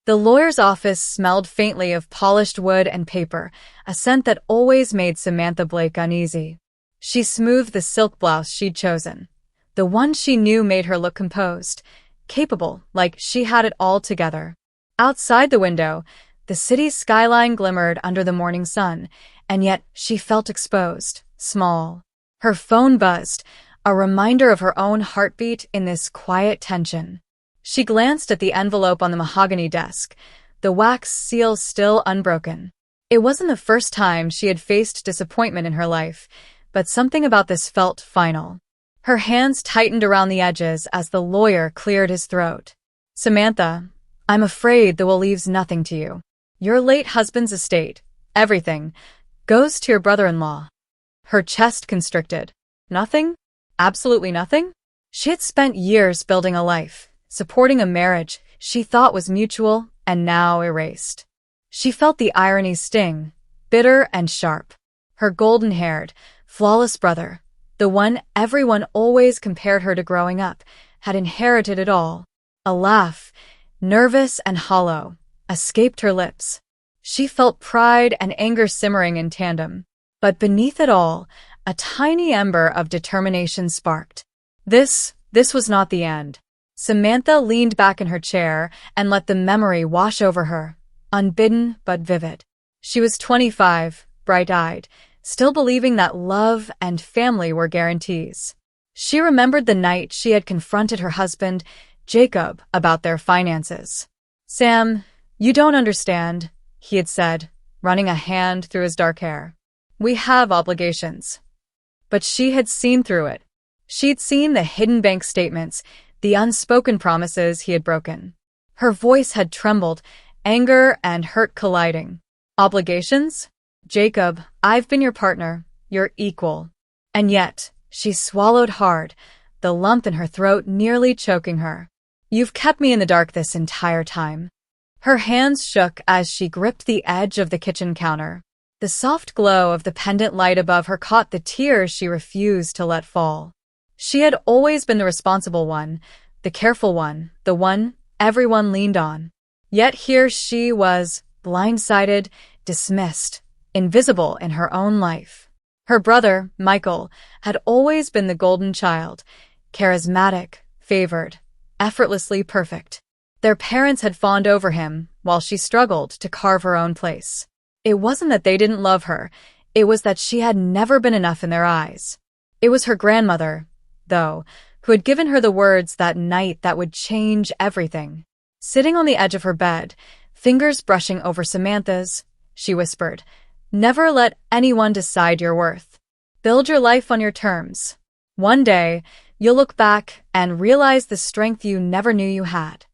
The lawyer's office smelled faintly of polished wood and paper, a scent that always made Samantha Blake uneasy. She smoothed the silk blouse she'd chosen. The one she knew made her look composed, capable, like she had it all together. Outside the window, the city's skyline glimmered under the morning sun, and yet she felt exposed, small. Her phone buzzed, a reminder of her own heartbeat in this quiet tension. She glanced at the envelope on the mahogany desk, the wax seal still unbroken. It wasn't the first time she had faced disappointment in her life, but something about this felt final. Her hands tightened around the edges as the lawyer cleared his throat. "Samantha, I'm afraid the will leaves nothing to you. Your late husband's estate, everything, goes to your brother-in-law." Her chest constricted. Nothing? Absolutely nothing? She had spent years building a life, supporting a marriage she thought was mutual and now erased. She felt the irony sting, bitter and sharp. Her golden-haired, flawless brother, the one everyone always compared her to growing up, had inherited it all. A laugh, nervous and hollow, escaped her lips. She felt pride and anger simmering in tandem. But beneath it all, a tiny ember of determination sparked. This was not the end. Samantha leaned back in her chair and let the memory wash over her, unbidden but vivid. She was 25, bright-eyed, still believing that love and family were guarantees. She remembered the night she had confronted her husband, Jacob, about their finances. "Sam, you don't understand," he had said, running a hand through his dark hair. "We have obligations." But she had seen through it. She'd seen the hidden bank statements, the unspoken promises he had broken. Her voice had trembled, anger and hurt colliding. "Obligations? Jacob, I've been your partner, your equal." And yet, she swallowed hard, the lump in her throat nearly choking her. "You've kept me in the dark this entire time." Her hands shook as she gripped the edge of the kitchen counter. The soft glow of the pendant light above her caught the tears she refused to let fall. She had always been the responsible one, the careful one, the one everyone leaned on. Yet here she was, blindsided, dismissed, invisible in her own life. Her brother, Michael, had always been the golden child, charismatic, favored, effortlessly perfect. Their parents had fawned over him, while she struggled to carve her own place. It wasn't that they didn't love her, it was that she had never been enough in their eyes. It was her grandmother, though, who had given her the words that night that would change everything. Sitting on the edge of her bed, fingers brushing over Samantha's, she whispered, "Never let anyone decide your worth. Build your life on your terms. One day, you'll look back and realize the strength you never knew you had."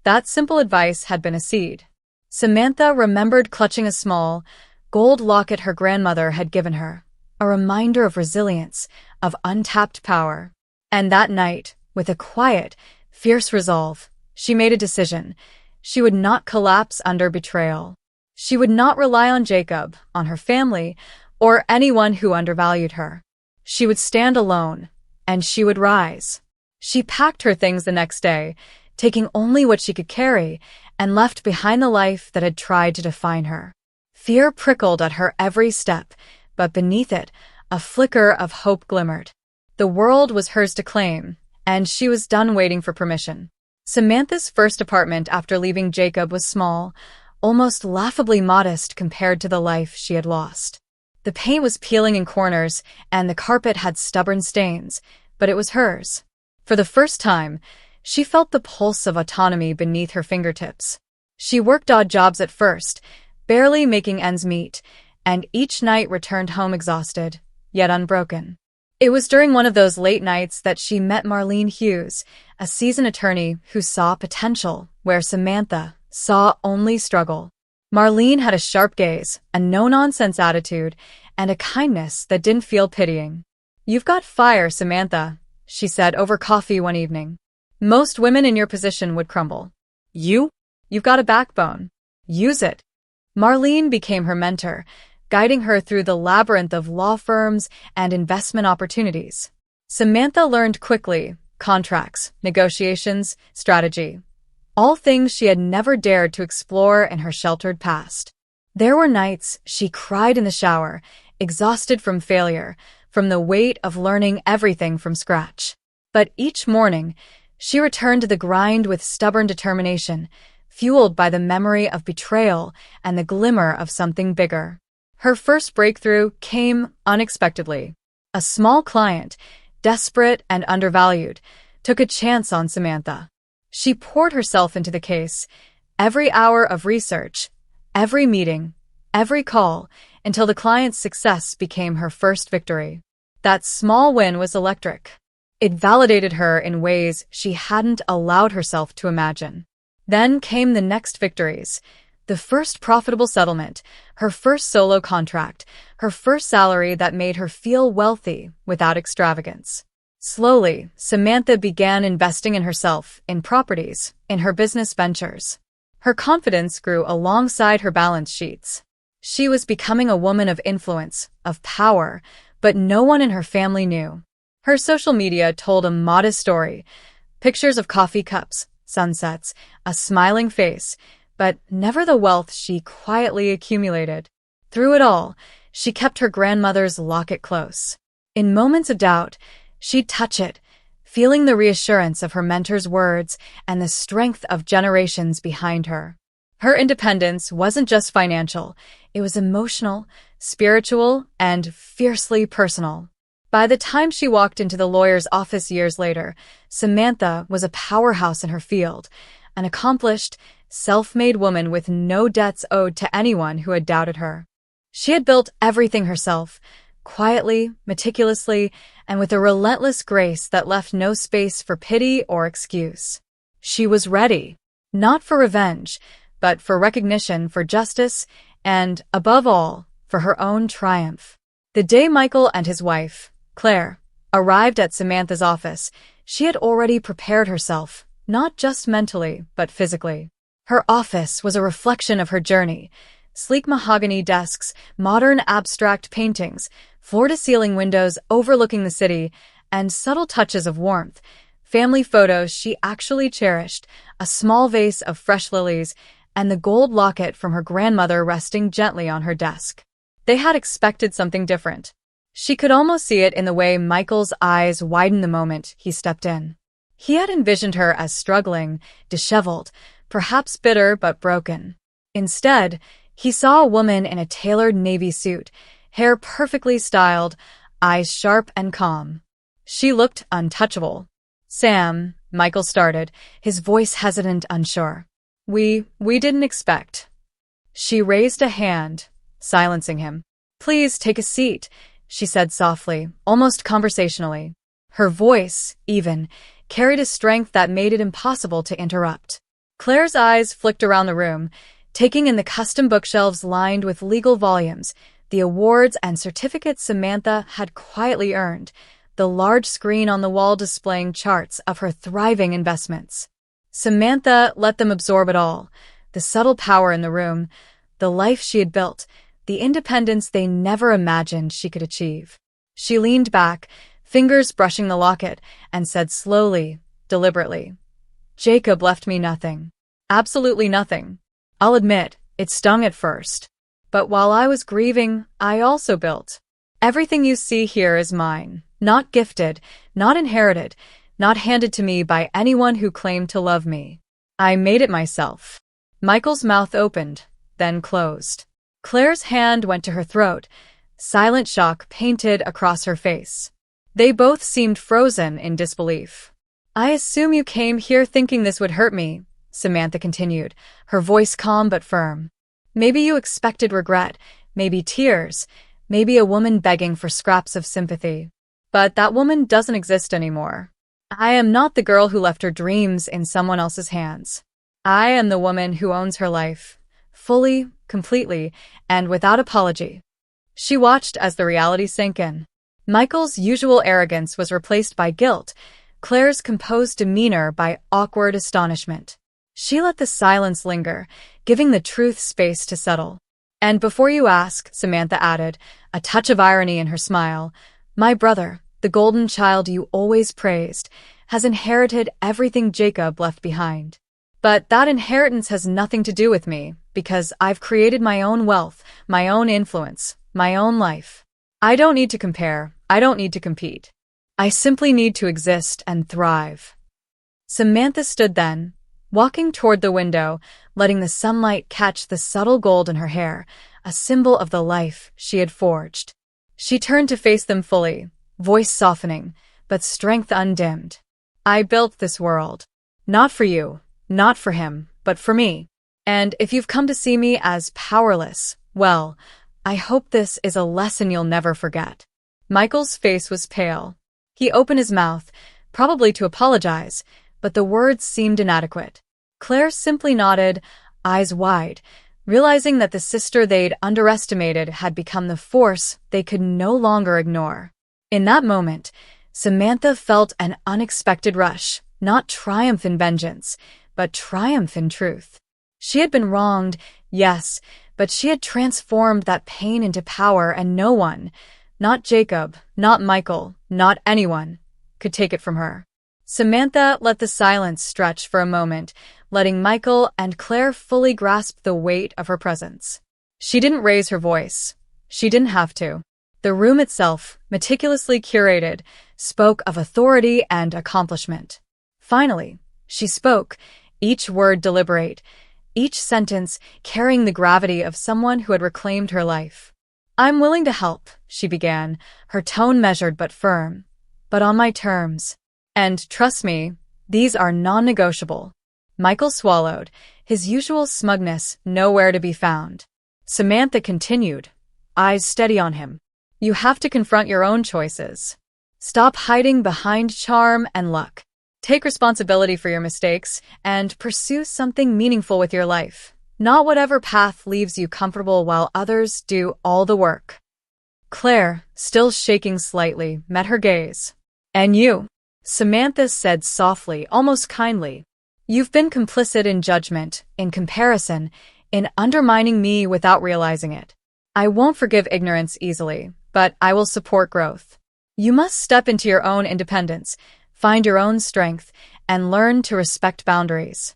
That simple advice had been a seed. Samantha remembered clutching a small, gold locket her grandmother had given her, a reminder of resilience, of untapped power. And that night, with a quiet, fierce resolve, she made a decision. She would not collapse under betrayal. She would not rely on Jacob, on her family, or anyone who undervalued her. She would stand alone, and she would rise. She packed her things the next day, taking only what she could carry, and left behind the life that had tried to define her. Fear prickled at her every step, but beneath it, a flicker of hope glimmered. The world was hers to claim, and she was done waiting for permission. Samantha's first apartment after leaving Jacob was small, almost laughably modest compared to the life she had lost. The paint was peeling in corners, and the carpet had stubborn stains, but it was hers. For the first time, she felt the pulse of autonomy beneath her fingertips. She worked odd jobs at first, barely making ends meet, and each night returned home exhausted, yet unbroken. It was during one of those late nights that she met Marlene Hughes, a seasoned attorney who saw potential where Samantha saw only struggle. Marlene had a sharp gaze, a no-nonsense attitude, and a kindness that didn't feel pitying. "You've got fire, Samantha," she said over coffee one evening. "Most women in your position would crumble. You've got a backbone. Use it." Marlene became her mentor, guiding her through the labyrinth of law firms and investment opportunities. Samantha learned quickly: contracts, negotiations, strategy. all things she had never dared to explore in her sheltered past. There were nights she cried in the shower, exhausted from failure, from the weight of learning everything from scratch. But each morning, she returned to the grind with stubborn determination, fueled by the memory of betrayal and the glimmer of something bigger. Her first breakthrough came unexpectedly. A small client, desperate and undervalued, took a chance on Samantha. She poured herself into the case, every hour of research, every meeting, every call, until the client's success became her first victory. That small win was electric. It validated her in ways she hadn't allowed herself to imagine. Then came the next victories. The first profitable settlement, her first solo contract, her first salary that made her feel wealthy without extravagance. Slowly, Samantha began investing in herself, in properties, in her business ventures. Her confidence grew alongside her balance sheets. She was becoming a woman of influence, of power, but no one in her family knew. Her social media told a modest story. Pictures of coffee cups, sunsets, a smiling face, but never the wealth she quietly accumulated. Through it all, she kept her grandmother's locket close. In moments of doubt, she'd touch it, feeling the reassurance of her mentor's words and the strength of generations behind her. Her independence wasn't just financial, it was emotional, spiritual, and fiercely personal. By the time she walked into the lawyer's office years later, Samantha was a powerhouse in her field, an accomplished, self-made woman with no debts owed to anyone who had doubted her. She had built everything herself, quietly, meticulously, and with a relentless grace that left no space for pity or excuse. She was ready, not for revenge, but for recognition, for justice, and, above all, for her own triumph. The day Michael and his wife, Claire, arrived at Samantha's office, she had already prepared herself, not just mentally, but physically. Her office was a reflection of her journey. Sleek mahogany desks, modern abstract paintings, floor-to-ceiling windows overlooking the city, and subtle touches of warmth. Family photos she actually cherished, a small vase of fresh lilies, and the gold locket from her grandmother resting gently on her desk. They had expected something different. She could almost see it in the way Michael's eyes widened the moment he stepped in. He had envisioned her as struggling, disheveled, perhaps bitter but broken. Instead, he saw a woman in a tailored navy suit, hair perfectly styled, eyes sharp and calm. She looked untouchable. "Sam," Michael started, his voice hesitant, unsure. We didn't expect." She raised a hand, silencing him. "Please take a seat," she said softly, almost conversationally. Her voice, even, carried a strength that made it impossible to interrupt. Claire's eyes flicked around the room, taking in the custom bookshelves lined with legal volumes, the awards and certificates Samantha had quietly earned, the large screen on the wall displaying charts of her thriving investments. Samantha let them absorb it all, the subtle power in the room, the life she had built, the independence they never imagined she could achieve. She leaned back, fingers brushing the locket, and said slowly, deliberately, "Jacob left me nothing. Absolutely nothing. I'll admit, it stung at first. But while I was grieving, I also built. Everything you see here is mine, not gifted, not inherited, not handed to me by anyone who claimed to love me. I made it myself." Michael's mouth opened, then closed. Claire's hand went to her throat, silent shock painted across her face. They both seemed frozen in disbelief. "I assume you came here thinking this would hurt me," Samantha continued, her voice calm but firm. "Maybe you expected regret, maybe tears, maybe a woman begging for scraps of sympathy. But that woman doesn't exist anymore. I am not the girl who left her dreams in someone else's hands. I am the woman who owns her life, fully, completely, and without apology." She watched as the reality sank in. Michael's usual arrogance was replaced by guilt, Claire's composed demeanor by awkward astonishment. She let the silence linger, giving the truth space to settle. "And before you ask," Samantha added, a touch of irony in her smile, "my brother, the golden child you always praised, has inherited everything Jacob left behind." But that inheritance has nothing to do with me, because I've created my own wealth, my own influence, my own life. I don't need to compare, I don't need to compete. I simply need to exist and thrive. Samantha stood then, walking toward the window, letting the sunlight catch the subtle gold in her hair, a symbol of the life she had forged. She turned to face them fully, voice softening, but strength undimmed. I built this world. Not for you, not for him, but for me. And if you've come to see me as powerless, well, I hope this is a lesson you'll never forget. Michael's face was pale. He opened his mouth, probably to apologize, but the words seemed inadequate. Claire simply nodded, eyes wide, realizing that the sister they'd underestimated had become the force they could no longer ignore. In that moment, Samantha felt an unexpected rush, not triumph in vengeance, but triumph in truth. She had been wronged, yes, but she had transformed that pain into power, and no one, not Jacob, not Michael, not anyone, could take it from her. Samantha let the silence stretch for a moment, letting Michael and Claire fully grasp the weight of her presence. She didn't raise her voice. She didn't have to. The room itself, meticulously curated, spoke of authority and accomplishment. Finally, she spoke, each word deliberate, each sentence carrying the gravity of someone who had reclaimed her life. I'm willing to help, she began, her tone measured but firm, but on my terms. And trust me, these are non-negotiable. Michael swallowed, his usual smugness nowhere to be found. Samantha continued, eyes steady on him. You have to confront your own choices. Stop hiding behind charm and luck. Take responsibility for your mistakes and pursue something meaningful with your life, not whatever path leaves you comfortable while others do all the work. Claire, still shaking slightly, met her gaze. And you? Samantha said softly, almost kindly. You've been complicit in judgment, in comparison, in undermining me without realizing it. I won't forgive ignorance easily, but I will support growth. You must step into your own independence, find your own strength, and learn to respect boundaries.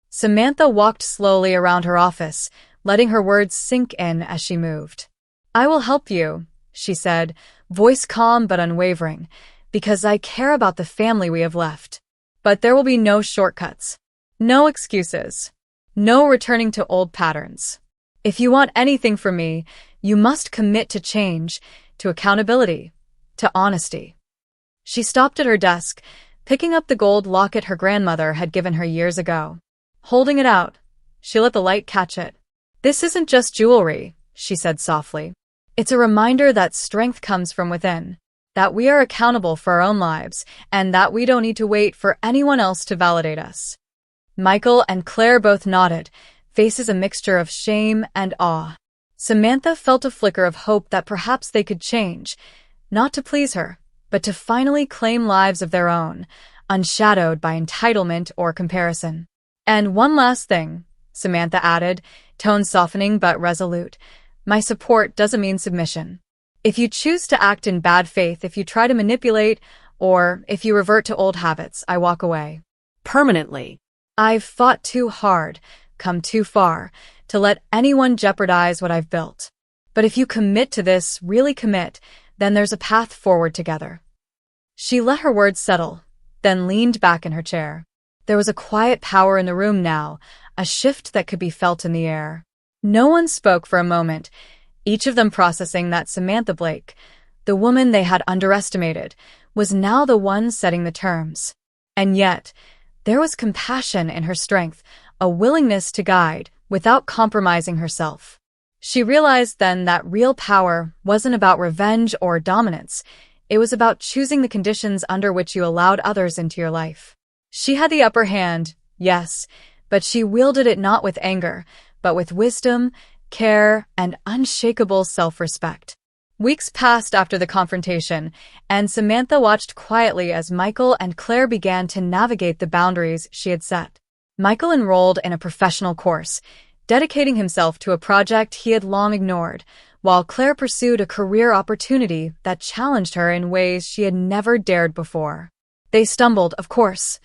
Samantha walked slowly around her office, letting her words sink in as she moved. I will help you, she said, voice calm but unwavering, because I care about the family we have left. But there will be no shortcuts. No excuses. No returning to old patterns. If you want anything from me, you must commit to change, to accountability, to honesty. She stopped at her desk, picking up the gold locket her grandmother had given her years ago. Holding it out, she let the light catch it. This isn't just jewelry, she said softly. It's a reminder that strength comes from within, that we are accountable for our own lives, and that we don't need to wait for anyone else to validate us. Michael and Claire both nodded, faces a mixture of shame and awe. Samantha felt a flicker of hope that perhaps they could change, not to please her, but to finally claim lives of their own, unshadowed by entitlement or comparison. And one last thing, Samantha added, tone softening but resolute. My support doesn't mean submission. If you choose to act in bad faith, if you try to manipulate, or if you revert to old habits, I walk away. Permanently. I've fought too hard, come too far, to let anyone jeopardize what I've built. But if you commit to this, really commit, then there's a path forward together. She let her words settle, then leaned back in her chair. There was a quiet power in the room now, a shift that could be felt in the air. No one spoke for a moment, each of them processing that Samantha Blake, the woman they had underestimated, was now the one setting the terms. And yet, there was compassion in her strength, a willingness to guide, without compromising herself. She realized then that real power wasn't about revenge or dominance. It was about choosing the conditions under which you allowed others into your life. She had the upper hand, yes, but she wielded it not with anger, but with wisdom, care, and unshakable self-respect. Weeks passed after the confrontation, and Samantha watched quietly as Michael and Claire began to navigate the boundaries she had set. Michael enrolled in a professional course, dedicating himself to a project he had long ignored, while Claire pursued a career opportunity that challenged her in ways she had never dared before. They stumbled, of course,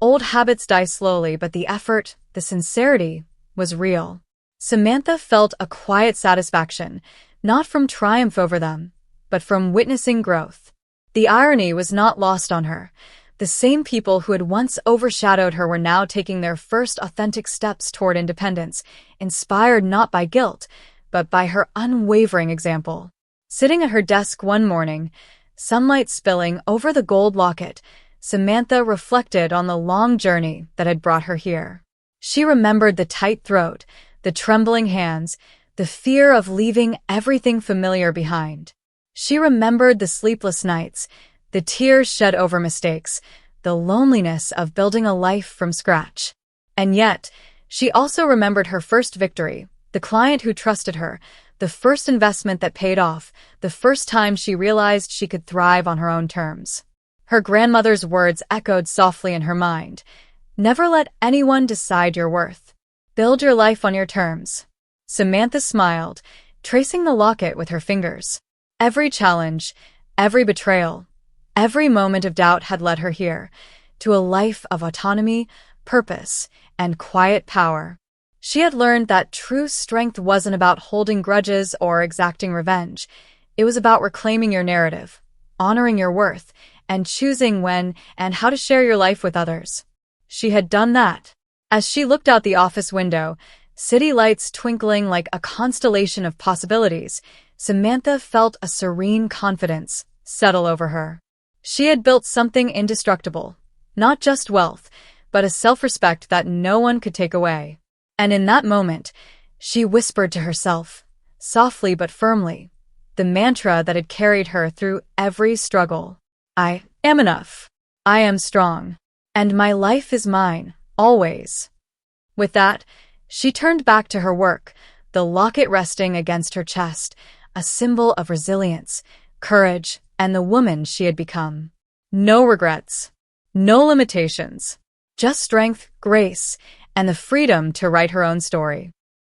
Old habits die slowly, but the effort, the sincerity, was real. Samantha felt a quiet satisfaction, not from triumph over them, but from witnessing growth. The irony was not lost on her. The same people who had once overshadowed her were now taking their first authentic steps toward independence, inspired not by guilt, but by her unwavering example. Sitting at her desk one morning, sunlight spilling over the gold locket, Samantha reflected on the long journey that had brought her here. She remembered the tight throat, the trembling hands, the fear of leaving everything familiar behind. She remembered the sleepless nights, the tears shed over mistakes, the loneliness of building a life from scratch. And yet, she also remembered her first victory, the client who trusted her, the first investment that paid off, the first time she realized she could thrive on her own terms. Her grandmother's words echoed softly in her mind. Never let anyone decide your worth. Build your life on your terms. Samantha smiled, tracing the locket with her fingers. Every challenge, every betrayal, every moment of doubt had led her here, to a life of autonomy, purpose, and quiet power. She had learned that true strength wasn't about holding grudges or exacting revenge. It was about reclaiming your narrative, honoring your worth, and choosing when and how to share your life with others. She had done that. As she looked out the office window, city lights twinkling like a constellation of possibilities, Samantha felt a serene confidence settle over her. She had built something indestructible, not just wealth, but a self-respect that no one could take away. And in that moment, she whispered to herself, softly but firmly, the mantra that had carried her through every struggle. I am enough. I am strong. And my life is mine, always. With that, she turned back to her work, the locket resting against her chest, a symbol of resilience, courage, and the woman she had become. No regrets. No limitations. Just strength, grace, and the freedom to write her own story.